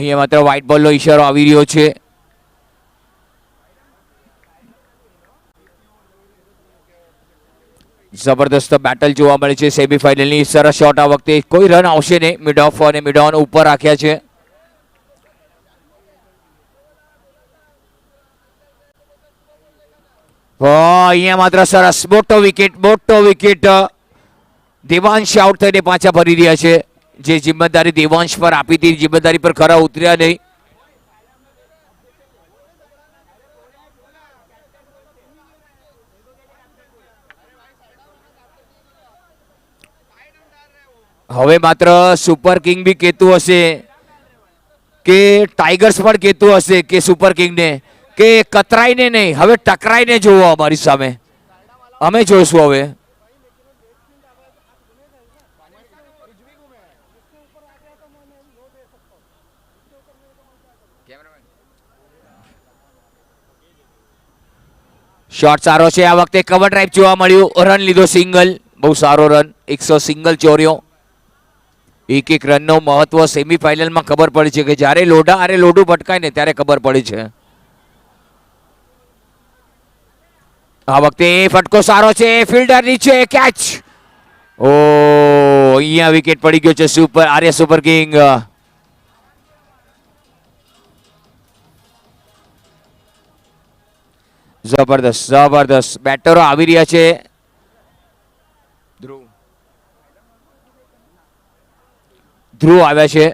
અહીંયા માત્ર વ્હાઇટ બોલનો ઈશારો આવી રહ્યો છે. જબરદસ્ત બેટલ જોવા મળે છે સેમીફાઇનલની. સરસ શોટ આ વખતે. કોઈ રન આવશે નહીં. મિડ ઓફ અને મિડ ઓન ઉપર રાખ્યા છે. અહીંયા માત્ર સરસ મોટો વિકેટ. દેવાંશ આઉટ થઈને પાછા ફરી રહ્યા છે. જે જિમ્મેદારી દેવાંશ પર આપી હતી જિમ્મેદારી પર ખરા ઉતર્યા નહીં. હવે માત્ર સુપર કિંગ બી કહેતું હશે કે ટાઈગર્સ પણ કહેતું હશે કે સુપર કિંગને કે કતરાઈને નહીં, હવે ટકરાઈને જોવો અમારી સામે. અમે જોઈશું હવે. શોટ સારો છે આ વખતે. કવર ડ્રાઈવ જોવા મળ્યું. રન લીધો સિંગલ. બહુ સારો રન. 100 સિંગલ ચોર્યો. એક એક રનનો મહત્વ સેમીફાઇનલમાં ખબર પડે છે કે જ્યારે લોઢું ભટકાય ને ત્યારે ખબર પડે છે. આ વખતે ફટકો સારો છે. ફિલ્ડર નીચે કેચ. ઓ અહીંયા વિકેટ પડી ગયો છે આર્ય સુપર કિંગ. જબરદસ્ત બેટરો આવી રહ્યા છે. ધ્રુવ આવ્યા છે.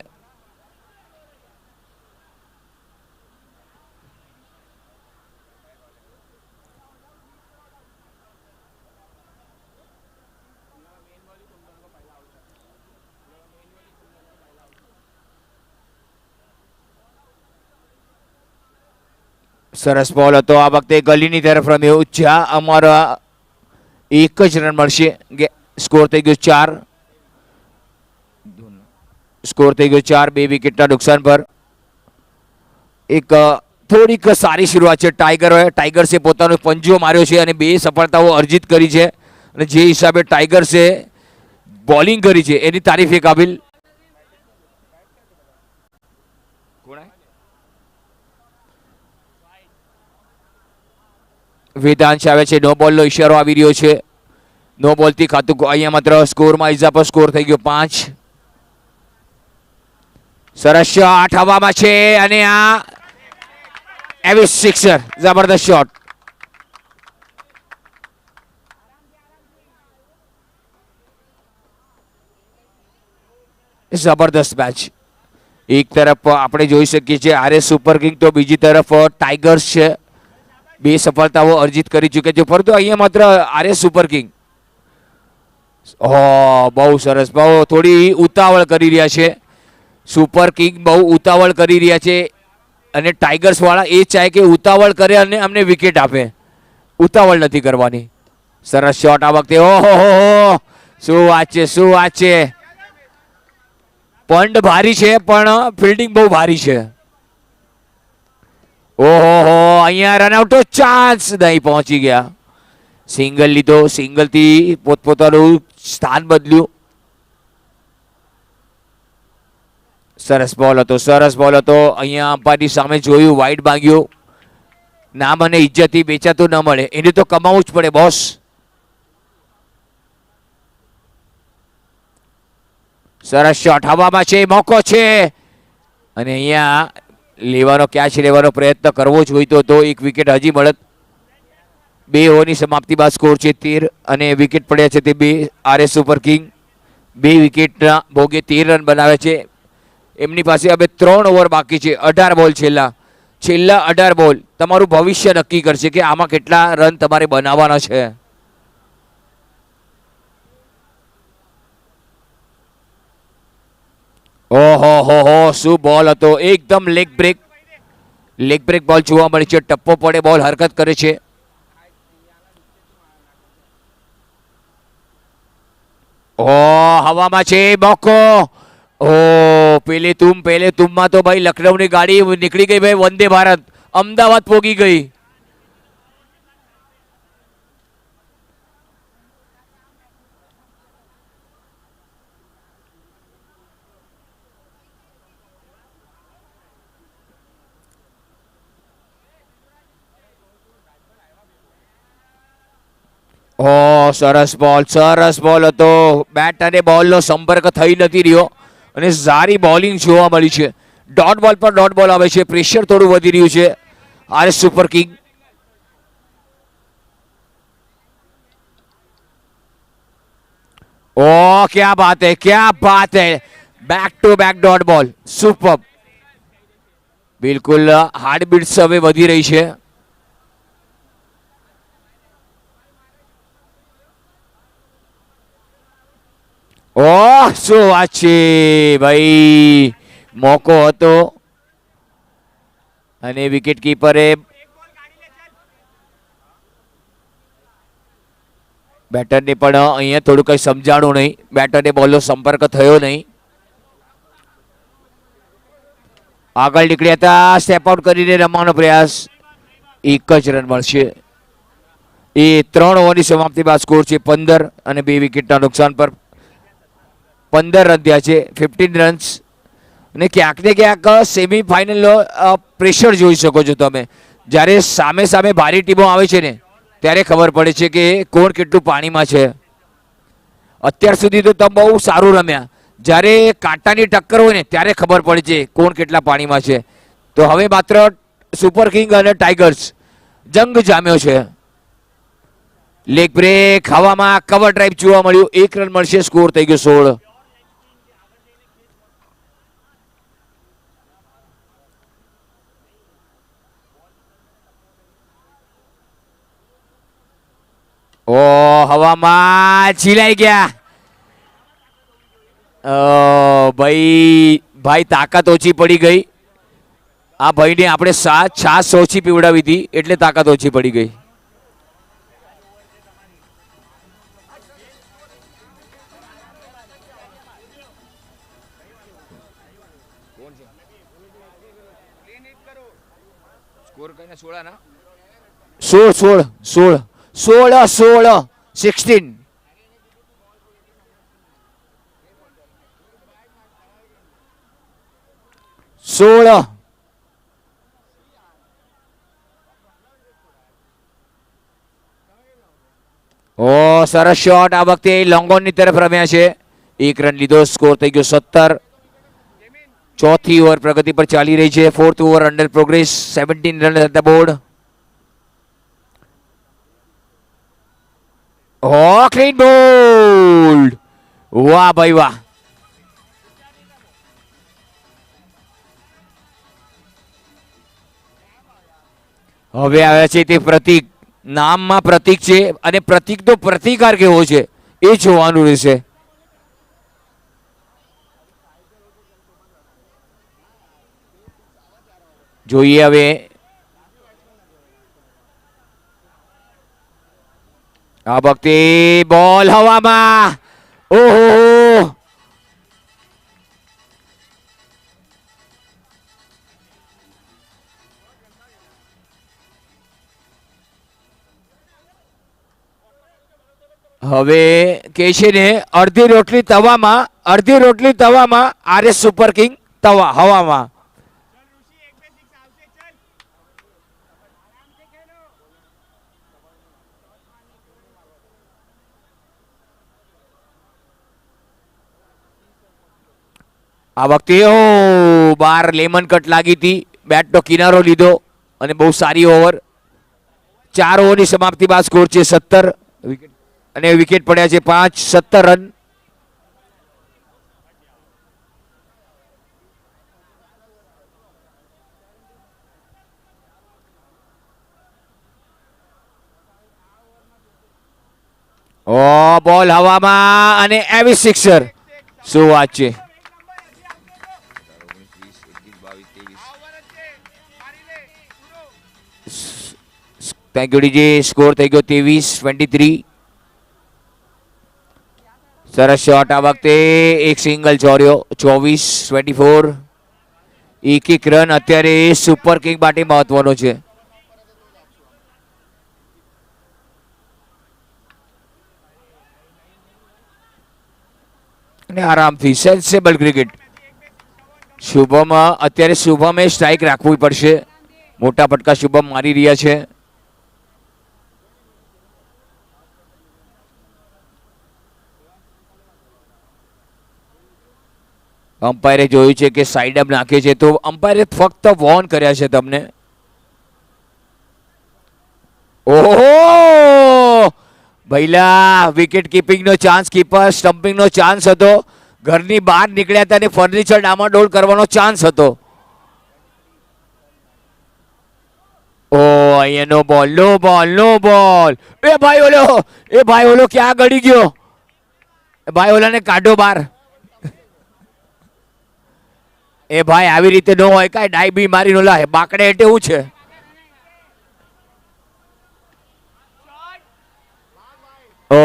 સરસ બોલ હતો આ વખતે. ગલીની તરફ રમ્યો. જ્યાં અમારા એક જ રન મળશે. સ્કોર થઈ ગયો 4. સ્કોર થઈ ગયો 4. 2 વિકેટના નુકસાન પર. એક થોડીક સારી શરૂઆત છે ટાઈગર્સે પોતાનો પંજો માર્યો છે અને 2 સફળતાઓ અર્જિત કરી છે. અને જે હિસાબે ટાઈગર્સે બોલિંગ કરી છે એની તારીફે કાબિલ. વેદાંશ આવે છે. નો બોલનો ઈશારો આવી રહ્યો છે. નો બોલથી ખાતું. અહીંયા માત્ર સ્કોરમાં ઇજાફો. સ્કોર થઈ ગયો 5. સરસ શોટ હવામાં છે અને આ એવી સિક્સર. જબરદસ્ત શોટ. જબરદસ્ત મેચ. એક તરફ આપણે જોઈ શકીએ છીએ આરએસ સુપર કિંગ, તો બીજી તરફ ટાઈગર્સ છે. 2 સફળતાઓ અર્જિત કરી ચૂક્યા છે. પરંતુ અહીંયા માત્ર આરએસ સુપર કિંગ બહુ સરસ. બહુ થોડી ઉતાવળ કરી રહ્યા છે. સુપર કિંગ બહુ ઉતાવળ કરી રહ્યા છે અને ટાઈગર્સ વાળા એ ચાહે કે ઉતાવળ કરે અને અમને વિકેટ આપે. ઉતાવળ નથી કરવાની. સરસ શોટ આ વખતે. ઓહો શું વાત છે. પંડ ભારી છે પણ ફિલ્ડિંગ બહુ ભારી છે. ઓહો અહીંયા રનઆઉટનો ચાન્સ નહીં. પહોંચી ગયા. સિંગલ લીધો. સિંગલથી પોતપોતાનું સ્થાન બદલ્યું. સરસ બોલ હતો. અહીંયા અંપાયરની સામે જોયું. વાઇડ માંગ્યું. નામ અને ઇજ્જતથી વેચાતું ન મળે. એને તો કમાવું જ પડે બોસ. સરસ શોટ હવામાં છે. મોકો છે અને અહીંયા કેચ લેવાનો પ્રયત્ન કરવો જોઈતો હતો. 1 વિકેટ હજી મળત. 2 ઓવરની સમાપ્તિ બાદ સ્કોર છે 13 અને વિકેટ પડ્યા છે તે 2. આરએસ સુપર કિંગ 2 વિકેટના ભોગે 13 રન બનાવે છે. એમની પાસે હવે 3 ઓવર બાકી છે. 18 બોલ છેલ્લા 18 બોલ તમારું ભવિષ્ય નક્કી કરશે કે આમાં કેટલા રન તમારે બનાવવાના છે. ઓહો શું બોલ હતો. એકદમ લેગ બ્રેક બોલ જોવા મળે છે. ટપ્પો પડે બોલ હરકત કરે છે. હવામાં છે. મોકો. પેલે તુમમાં તો ભાઈ લખનૌની ગાડી નીકળી ગઈ ભાઈ. વંદે ભારત અમદાવાદ પોગી ગઈ. ઓ સરસ બોલ હતો. બેટ અને બોલનો સંપર્ક થઈ નથી રહ્યો અને સારી બોલિંગ જોવા મળી છે. ડોટ બોલ પર ડોટ બોલ આવે છે. પ્રેશર થોડું વધી રહ્યું છે આરએસ સુપર કિંગ. ઓ क्या बात है back to back dot ball super. બિલકુલ હાર્ટ બીટ્સ હવે વધી રહી છે. ઓહ શું વાત છે ભાઈ, મોકો હતો અને વિકેટ કીપરે બેટરને પણ અહીંયા થોડું કંઈ સમજાણું નહીં. બેટરને બોલનો સંપર્ક થયો નહીં. આગળ નીકળ્યા હતા, સ્ટેપ આઉટ કરીને રમવાનો પ્રયાસ. એક જ રન મળશે. એ 3 ઓવરની સમાપ્તિ બાદ સ્કોર છે 15 અને 2 વિકેટના નુકસાન પર 15 રન થયા છે, 15 રન્સ. અને ક્યાંક ને ક્યાંક સેમીફાઇનલનો પ્રેશર જોઈ શકો છો તમે. જ્યારે સામે સામે ભારી ટીમો આવે છે ને ત્યારે ખબર પડે છે કે કોણ કેટલું પાણીમાં છે. અત્યાર સુધી તો તમે બહુ સારું રમ્યા. જ્યારે કાંટાની ટક્કર હોય ને ત્યારે ખબર પડે છે કોણ કેટલા પાણીમાં છે. તો હવે માત્ર સુપર કિંગ અને ટાઈગર્સ જંગ જામ્યો છે. લેગ બ્રેક હવામાં કવર ડ્રાઈવ જોવા મળ્યું. 1 રન મળશે. સ્કોર થઈ ગયો 16. ઓ હવામાં છીલાઈ ગયા. ભાઈ તાકાત ઓછી પડી ગઈ. આ ભાઈને આપણે છાસ ઓછી પીવડાવી હતી એટલે તાકાત ઓછી પડી ગઈ. સ્કોર કઈને 16 ના 16. ઓ સરસ શોટ. આ વખતે લોંગોનની તરફ રમ્યા છે. 1 રન લીધો. સ્કોર થઈ ગયો 17. ચોથી ઓવર પ્રગતિ પર ચાલી રહી છે. 4th over under progress. 17 run હતા બોર્ડ. ઓ ક્લીન બોલ્ડ. વાહ ભાઈ વાહ. હવે આવ્યા છે તે પ્રતીક. નામમાં પ્રતીક છે અને પ્રતીકનો પ્રતિકાર કેવો છે એ જોવાનું રહેશે. જોઈએ હવે. આ વખતે બોલ હવામાં. ઓહો હવે કે છે ને અડધી રોટલી તવામાં આરએસ સુપર કિંગ તવા હવામાં. આ વખતે બાર લેમન કટ લાગી હતી. બેટનો કિનારો લીધો અને બહુ સારી ઓવર. 4 ઓવરની સમાપ્તિ બાદ સ્કોર છે 17 અને વિકેટ પડ્યા છે 5. 17 રન. ઓ બોલ હવામાં અને એવી સિક્સર. શું વાત છે. Thank you DG. સ્કોર થઈ ગયો 23-23. સરસ શોટ. આ વખતે એક સિંગલ ચોર્યો. 24-24. 1 રન અત્યારે સુપર કિંગ માટે મહત્વનો છે. અને આરામથી સેન્સેબલ ક્રિકેટ. શુભમે સ્ટ્રાઇક રાખવી પડશે. મોટા ફટકા શુભમ મારી રહ્યા છે. અમ્પાયરે જોયું છે કે સાઈડ અપ નાખે છે તો અમ્પાયરે ફક્ત વોર્ન કર્યા છે તમને. ઓહો ભઈલા વિકેટ કીપિંગનો ચાન્સ, કીપર સ્ટમ્પિંગનો ચાન્સ હતો, ઘરની બહાર નીકળ્યા હતા અને ફર્નિચર ડામાડોળ કરવાનો ચાન્સ હતો. ઓ અહીંયા નો બોલ, નો બોલ, નો બોલ. એ ભાઈ ઓલો ક્યાં ગળી ગયો? ભાઈ ઓલાને કાઢો બહાર. એ ભાઈ આવી રીતે ન હોય કાંઈ, ડાઈ બી મારીને ઓલા બાકડે એટલે એવું છે. ઓ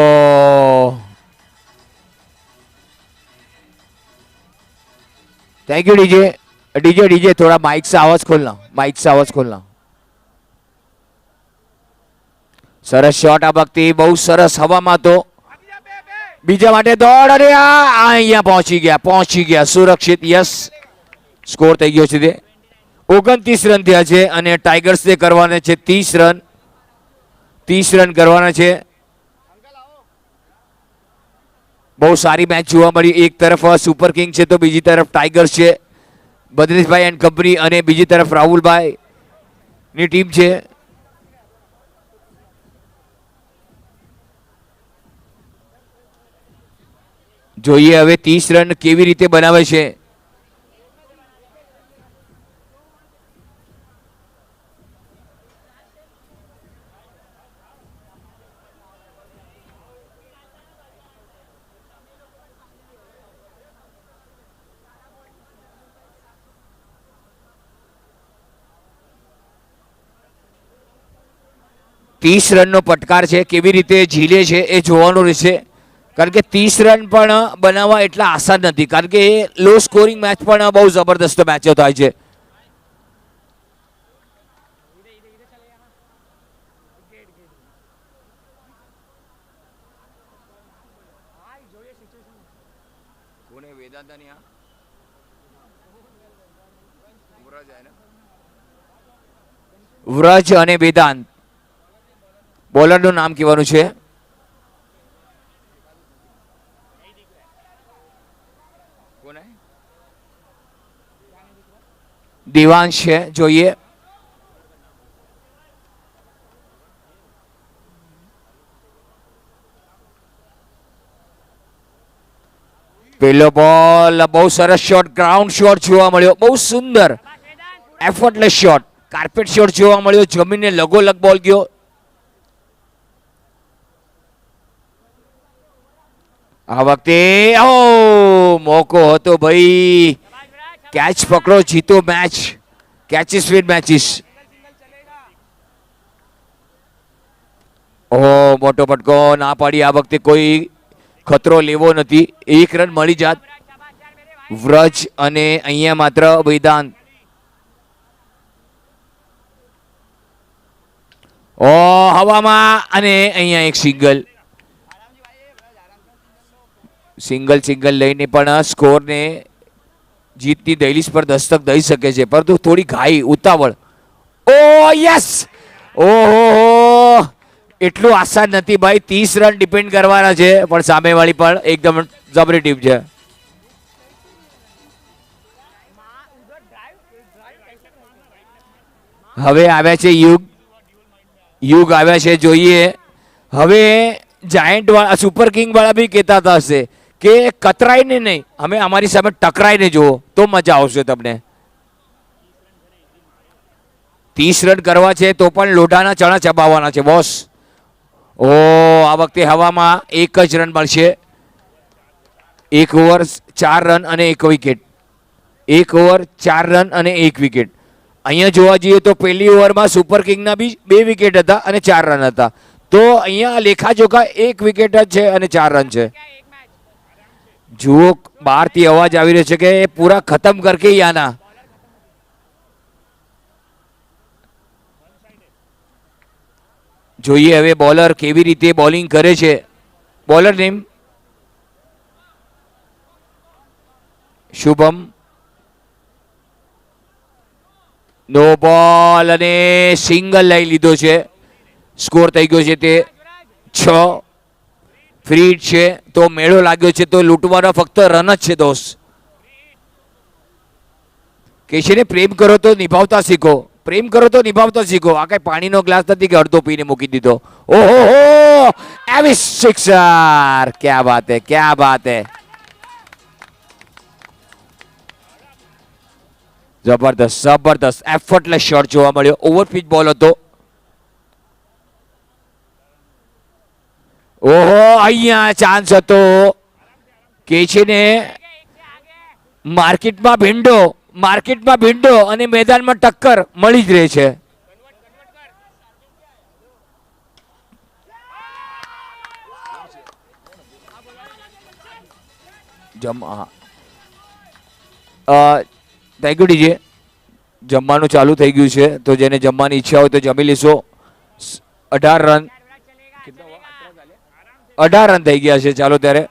thank you DJ DJ DJ थोड़ा माइक से आवाज खोलना, माइक से आवाज खोलना. સરસ શોટ આ વખતે, બહુ સરસ હવામાં તો બીજા માટે દોડ. અરે અહીંયા પહોંચી ગયા સુરક્ષિત. યસ, સ્કોર થઈ ગયો છે તે 29 રન થયા છે અને ટાઈગર્સને કરવાના છે 30 રન. 30 રન કરવાના છે. બહુ સારી મેચ જોવા મળી. એક તરફ સુપર કિંગ છે તો બીજી તરફ ટાઈગર્સ છે, બદ્રીશભાઈ એન્ડ કંપની, અને બીજી તરફ રાહુલભાઈ ની ટીમ છે. જોઈએ હવે 30 રન કેવી રીતે બનાવે છે. तीस रन पटकार है केवी रीते झीले छे ए जोवानुं रहेशे, कारण के 30 रन पण बनावा एटला आसान नथी, कारण के लो स्कोरिंग मैच पण बहु जबरदस्त मैचो थाय छे. व्रज અને વેદાંત બોલરનું નામ કહેવાનું છે. દેવાંશ છે, જોઈએ. પહેલો બોલ, બહુ સરસ શોટ, ગ્રાઉન્ડ શોટ જોવા મળ્યો, બહુ સુંદર એફર્ટલેસ શોટ, કાર્પેટ શોટ જોવા મળ્યો, જમીનને લગોલગ બોલ ગયો. આ વખતે મોકો હતો ભાઈ, કેચ પકડો જીતો મેચ, કેચીસ વિન મેચીસ. મોટો પટકો ના પાડી, આ વખતે કોઈ ખતરો લેવો નથી, 1 રન મળી જાત. વ્રજ અને અહીંયા માત્ર વેદાંત. હવામાં અને અહીંયા એક સિંગલ લઈને પણ સ્કોરને જીતની દહેલીજ પર દસ્તક દઈ શકે છે, પરંતુ થોડી ઘાઈ ઉતાવળ. ઓ યસ, ઓહો એટલું આસાન નથી ભાઈ, 30 રન ડિપેન્ડ કરવાના છે, પણ સામેવાળી પણ એકદમ જબરી ટીમ છે. હવે આવ્યા છે યુગ આવ્યા છે, જોઈએ. હવે જાયન્ટ વાળા સુપર કિંગ વાળા બી કહેતા હશે કે કતરાઈને નહીં, અમે અમારી સામે ટકરાઈને જુઓ તો મજા આવશે તમને. 30 રન કરવા છે તો પણ લોઢાના ચણા ચબાવવાના છે બોસ. આ વખતે હવામાં 1 જ રન મળશે. 1 ઓવર 4 રન અને 1 વિકેટ. 1 ઓવર 4 રન અને 1 વિકેટ. અહીંયા જોવા જઈએ તો પહેલી ઓવરમાં સુપર કિંગના બી 2 વિકેટ હતા અને 4 રન હતા, તો અહીંયા લેખાજોખા 1 વિકેટ જ છે અને 4 રન છે. જુઓ બહારથી અવાજ આવી રહ્યો છે કે પૂરા ખતમ કરકે યાના. જોઈએ હવે બોલર કેવી રીતે બોલિંગ કરે છે. Bowler name Shubham. નો બોલ અને સિંગલ લઈ લીધો છે. સ્કોર થઈ ગયો છે તે 6. ફ્રી છે તો મેળો લાગ્યો છે, તો લૂંટવાનો ફક્ત રન જ છે દોસ્ત. કે છે ને પ્રેમ કરો તો નિભાવતા શીખો, પ્રેમ કરો તો નિભાવતા શીખો. આ કઈ પાણીનો ગ્લાસ નથી કે અડધો પીને મૂકી દીધો. ઓહો હો, એવી સિક્સર! ક્યા બાત હે, ક્યા બાત હે. જબરદસ્ત જબરદસ્ત એફર્ટલેસ શોટ જોવા મળ્યો. ઓવરપિચ બોલ હતો. ઓહો, અહીંયા ચાન્સ હતો કે છે ને માર્કેટમાં ભીંડો અને મેદાનમાં ટક્કર મળી જ રહે છે. Thank you DJ. જમવાનું ચાલુ થઈ ગયું છે, તો જેને જમવાની ઈચ્છા હોય તો જમી લેશો. 18 રન 18 રન થઈ ગયા છે. ચાલો ત્યારે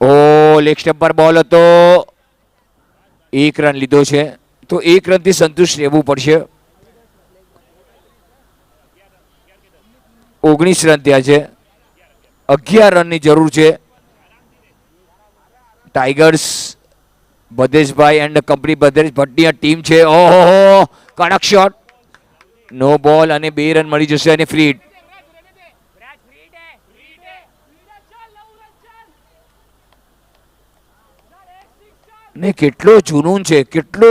ઓ લેગ સ્ટેમ્પ પર બોલ હતો. 1 રન લીધો છે, તો 1 રનથી સંતુષ્ટ રહેવું પડશે. 19 રન થયા છે. 11 રનની જરૂર છે. ટાઈગર્સ ભદેશભાઈ એન્ડ કંપની ભદેશ ભટ્ટની ટીમ છે. ઓહો, કડક શોટ. નો બોલ અને 2 રન મળી જશે અને ફ્રી હિટ. ને કેટલો જુનૂન છે, કેટલો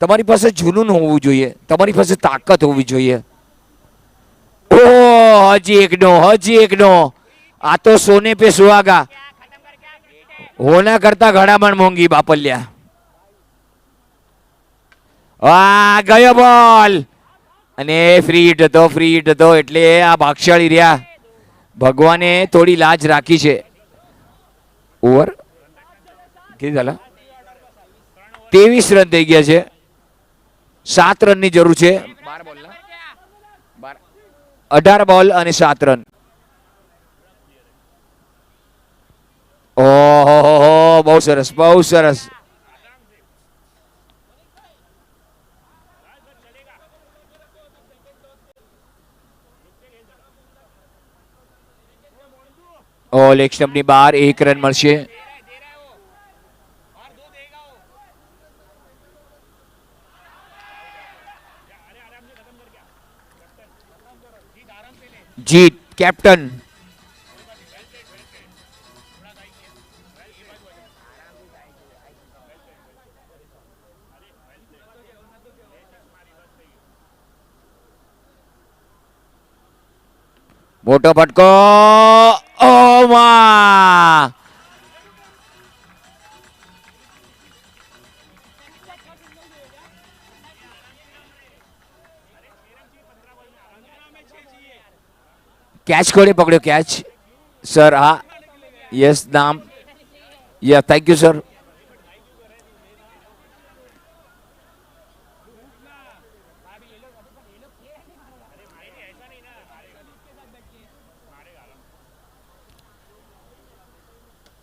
તમારી પાસે જુનૂન હોવું જોઈએ, તમારી પાસે તાકાત હોવી જોઈએ. ઓહ, હજી એક નો. આ તો સોને પે સુહાગા. હોના કરતા ઘડામણ મોંઘી બાપલ્યા. આ ગયો બોલ અને ફ્રી હિટ હતો. એટલે આ ભાગશાળી રહ્યા. ભગવાને થોડી લાજ રાખી છે. ઓવર 23 રન થઈ ગયા છે. 7 રનની જરૂર છે. 18 બોલ અને 7 રન. ઓહો, બહુ સરસ, બહુ સરસ. લેગ સ્ટમ્પની બહાર 1 રન મળશે. જીત કેપ્ટન. મોટો ફટકો. ઓ માં, કેચ કોણે પકડ્યો? Catch sir. હા, યસ નામ. યા, થેન્ક યુ સર.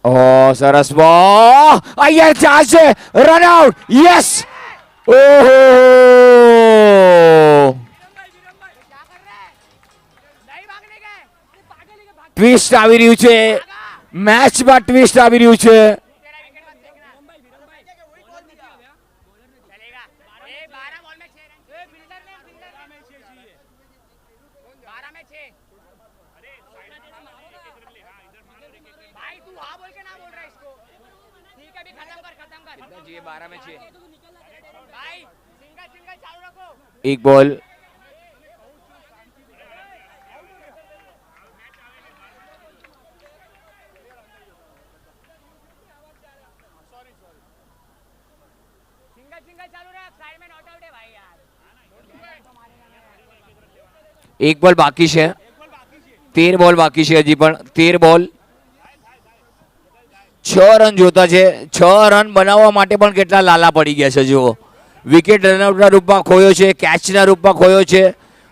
ઓહ, સરસ બોલ. અહીંયા ચાન્સ છે. Run out. યસ. ઓહો, ટ્વિસ્ટ આવી રહ્યું છે. મેચમાં ટ્વિસ્ટ આવી રહ્યું છે. एक बॉल. एक बॉल बाकी है. 13 बॉल बाकी है. हजी पण 13 बॉल 6 રન જોતા છે. 6 રન બનાવવા માટે પણ કેટલા લાલા પડી ગયા છે. જુઓ, વિકેટ રનઆઉટના રૂપમાં ખોયો છે, કેચના રૂપમાં ખોયો છે,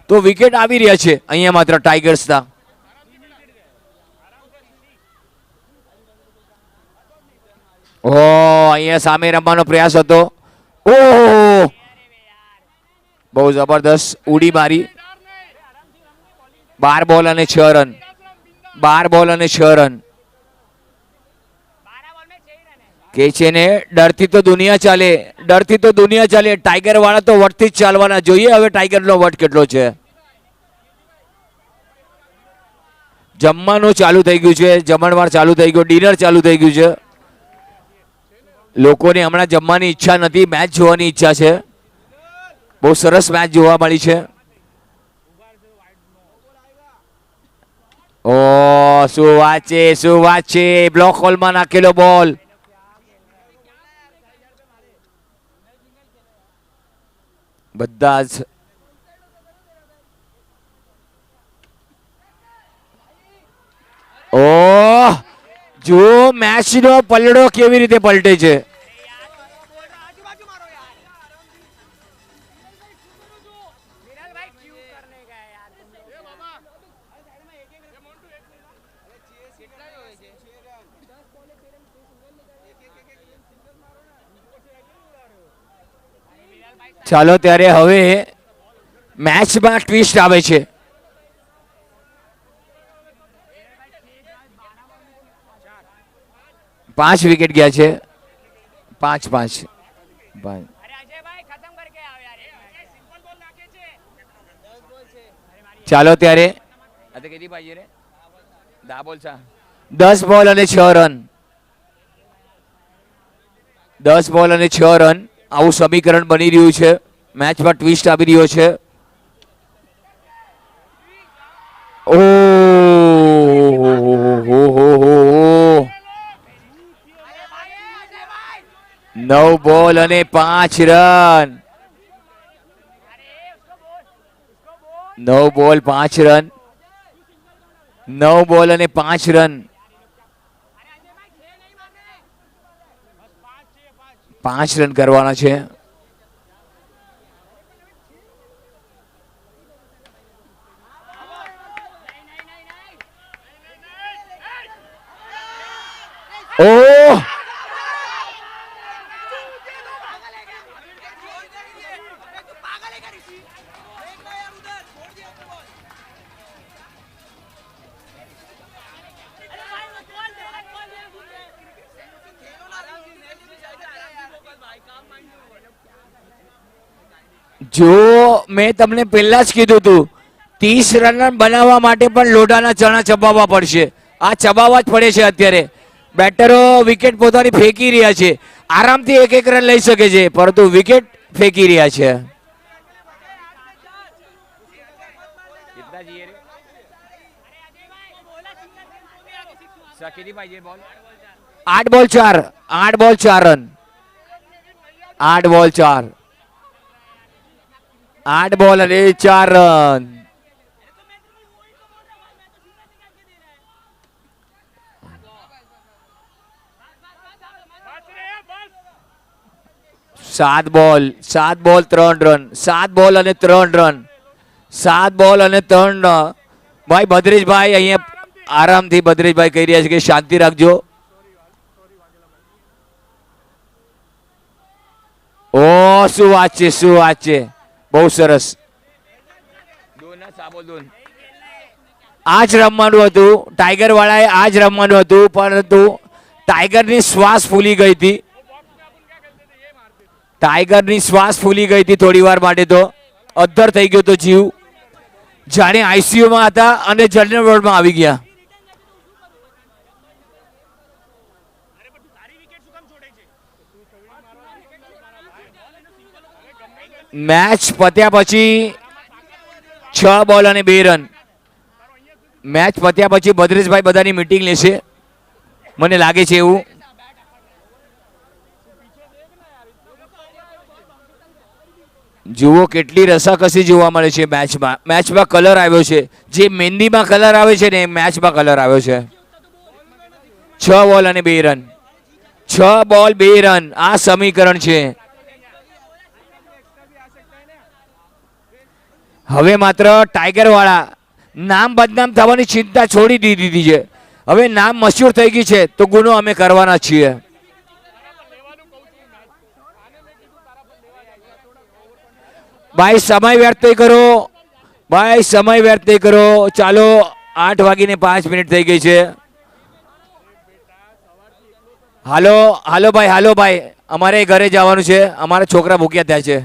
તો વિકેટ આવી રહ્યા છે અહીંયા માત્ર ટાઈગર્સના. ઓહ, અહીંયા સામે રમવાનો પ્રયાસ હતો. ઓહ, બહુ જબરદસ્ત ઉડી મારી. 12 બોલ અને 6 રન. 12 બોલ અને 6 રન. કે છે ને ડરથી તો દુનિયા ચાલે, ડરથી તો દુનિયા ચાલે. ટાઈગર વાળા તો વટથી જ ચાલવાના. જોઈએ હવે ટાઈગરનો વટ કેટલો છે. જમવાનું ચાલુ થઈ ગયું છે, જમણવાર ચાલુ થઈ ગયો, ડિનર ચાલુ થઈ ગયું છે. લોકોને હમણાં જમવાની ઈચ્છા નથી, મેચ જોવાની ઈચ્છા છે. બહુ સરસ મેચ જોવા મળી છે. ઓ શું વાત છે, શું વાત છે. બ્લોક હોલમાં નાખેલો બોલ. બધા જ ઓ જો મેચનો પલડો કેવી રીતે પલટે છે. ચાલો ત્યારે હવે મેચમાં ટ્વિસ્ટ આવે છે. પાંચ વિકેટ ગયા છે. પાંચ પાંચ ચાલો ત્યારે 10 બોલ અને 6 રન. 10 બોલ અને 6 રન આવું સમીકરણ બની રહ્યું છે. મેચમાં ટ્વિસ્ટ આવી રહ્યો છે. ઓ 9 બોલ અને 5 રન. 9 બોલ 5 રન. 9 બોલ અને 5 રન. 5 રન કરવાના છે. ઓ જો મેં તમને પહેલા જ કીધું હતું 30 રન બનાવવા માટે પણ લોઢાના ચણા ચબાવવા પડશે. આ ચબાવવા જ પડે છે. અત્યારે બેટરો વિકેટ પોતાની ફેંકી રહ્યા છે. આરામથી એક એક રન લઈ શકે છે પરંતુ વિકેટ ફેંકી રહ્યા છે. 8 બોલ 4. 8 બોલ 4 રન. 8 બોલ 4. 8 બોલ અને 4 રન. સાત બોલ 3 રન. 7 બોલ અને 3 રન. 7 બોલ અને 3 રન. ભાઈ ભદ્રેશભાઈ અહીંયા આરામથી ભદ્રેશભાઈ કહી રહ્યા છે કે શાંતિ રાખજો. ઓ શું વાત છે, શું વાત છે. બહુ સરસ. આ જ રમવાનું હતું. ટાઈગર વાળાએ આ જ રમવાનું હતું પરંતુ ટાઈગરની શ્વાસ ફૂલી ગઈ હતી. ટાઈગરની શ્વાસ ફૂલી ગઈ હતી થોડી વાર માટે. તો અદ્ધર થઈ ગયો તો જીવ. જાણે આઈસીયુમાં હતા અને જનરલ વોર્ડમાં આવી ગયા. મેચ પત્યા પછી 6 બોલ અને 2 રન. મેચ પત્યા પછી ભદ્રેશભાઈ બધાની મીટિંગ લેશે મને લાગે છે એવું. જુઓ કેટલી રસાકસી જોવા મળે છે મેચમાં. મેચમાં કલર આવ્યો છે. જે મહેંદીમાં કલર આવે છે ને મેચમાં કલર આવ્યો છે. 6 બોલ અને 2 રન. 6 બોલ 2 રન આ સમીકરણ છે. હવે માત્ર ટાઈગર વાળા નામ બદનામ થવાની ચિંતા છોડી દીધી છે. હવે નામ મશહૂર થઈ ગઈ છે તો ગુનો અમે કરવાના છીએ. ભાઈ સમય વ્યર્થ નહીં કરો. ભાઈ સમય વ્યર્થ નહીં કરો. ચાલો 8:05 થઈ ગઈ છે. હાલો હાલો ભાઈ અમારે ઘરે જવાનું છે, અમારા છોકરા ભૂખ્યા થયા છે.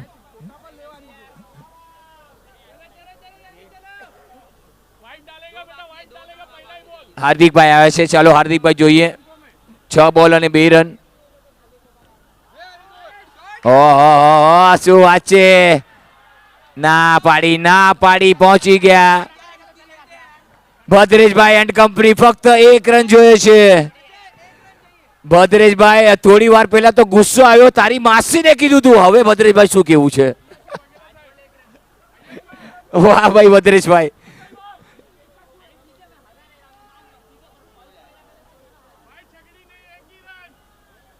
હાર્દિકભાઈ આવે છે, ચાલો હાર્દિકભાઈ જોઈએ. 6 બોલ અને 2 રન. ઓહો શું વાત છે, ના પાડી પહોંચી ગયા ભદ્રેશભાઈ એન્ડ કંપની. ફક્ત 1 રન જોઈએ છે. ભદ્રેશભાઈ થોડી વાર પહેલા તો ગુસ્સો આવ્યો, તારી માસીને કીધું તું. હવે ભદ્રેશભાઈ શું કેવું છે? વાહ ભાઈ ભદ્રેશભાઈ.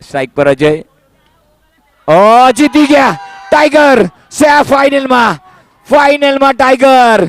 સ્ટ્રાઇક પર અજય. ઓ જીતી ગયા ટાઈગર. ફાઇનલમાં ટાઈગર.